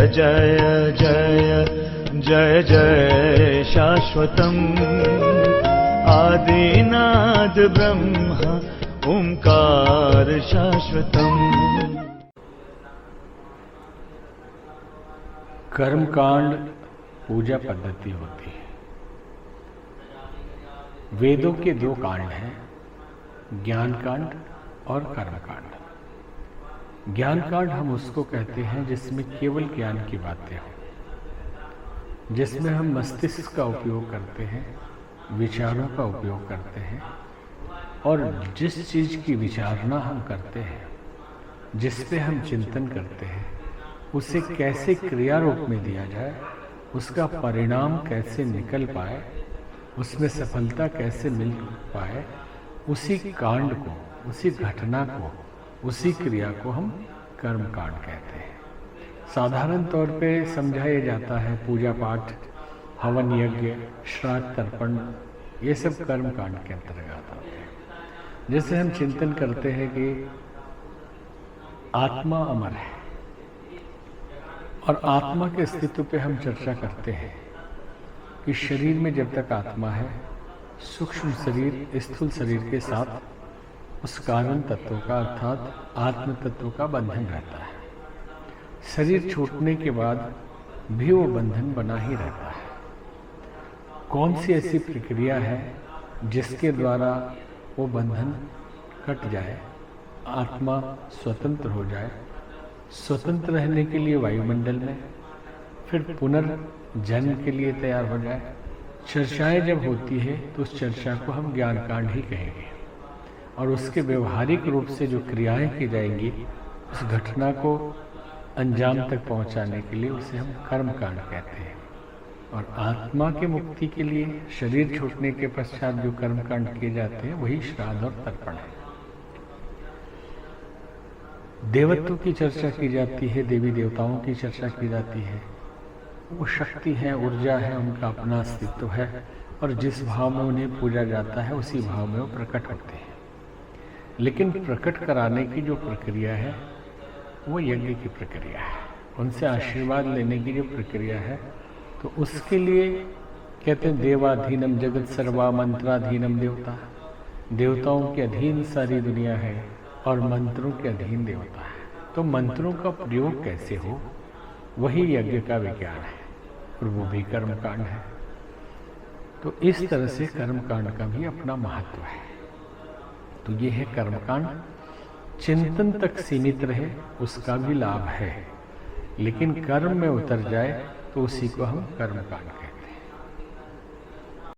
जय जय जय जय शाश्वतम् आदिनाद ब्रह्म ओंकार शाश्वतम्। कर्मकांड पूजा पद्धति होती है। वेदों के दो कांड हैं, ज्ञान कांड और कर्म कांड। ज्ञान कांड हम उसको कहते हैं जिसमें केवल ज्ञान की बातें हों, जिसमें हम मस्तिष्क का उपयोग करते हैं, विचारों का उपयोग करते हैं और जिस चीज की विचारणा हम करते हैं, जिस पे हम चिंतन करते हैं, उसे कैसे क्रिया रूप में दिया जाए, उसका परिणाम कैसे निकल पाए, उसमें सफलता कैसे मिल पाए, उसी कांड को, उसी घटना को, उसी क्रिया को हम कर्म कांड कहते हैं। साधारण तौर पे समझाया जाता है पूजा पाठ, हवन यज्ञ, श्राद्ध तर्पण, ये सब कर्म कांड के अंतर्गत आते हैं। जैसे हम चिंतन करते हैं कि आत्मा अमर है और आत्मा के अस्तित्व पे हम चर्चा करते हैं कि शरीर में जब तक आत्मा है, सूक्ष्म शरीर स्थूल शरीर के साथ उस कारण तत्व का अर्थात आत्म तत्व का बंधन रहता है। शरीर छूटने के बाद भी वो बंधन बना ही रहता है। कौन सी ऐसी प्रक्रिया है जिसके द्वारा वो बंधन कट जाए, आत्मा स्वतंत्र हो जाए, स्वतंत्र रहने के लिए वायुमंडल में, फिर पुनर्जन्म के लिए तैयार हो जाए। चर्चाएं जब होती है तो उस चर्चा को हम ज्ञान कांड ही कहेंगे और उसके व्यवहारिक रूप से जो क्रियाएं की जाएंगी, उस घटना को अंजाम तक पहुंचाने के लिए उसे हम कर्म कांड कहते हैं। और आत्मा के मुक्ति के लिए शरीर छूटने के पश्चात जो कर्म कांड किए जाते हैं वही श्राद्ध और तर्पण है। देवत्व की चर्चा की जाती है, देवी देवताओं की चर्चा की जाती है। वो शक्ति है, ऊर्जा है, उनका अपना अस्तित्व है और जिस भाव में उन्हें पूजा जाता है उसी भाव में वो प्रकट होते हैं। लेकिन प्रकट कराने की जो प्रक्रिया है वो यज्ञ की प्रक्रिया है। उनसे आशीर्वाद लेने की जो प्रक्रिया है, तो उसके लिए कहते हैं देवाधीनम जगत सर्वा मंत्राधीनम देवता। देवताओं के अधीन सारी दुनिया है और मंत्रों के अधीन देवता है। तो मंत्रों का प्रयोग कैसे हो, वही यज्ञ का विज्ञान है और वो भी कर्म कांड है। तो इस तरह से कर्म कांड का भी अपना महत्व है। तो ये है कर्म कांड। चिंतन तक सीमित रहे उसका भी लाभ है, लेकिन कर्म में उतर जाए तो उसी को हम कर्म कांड कहते हैं।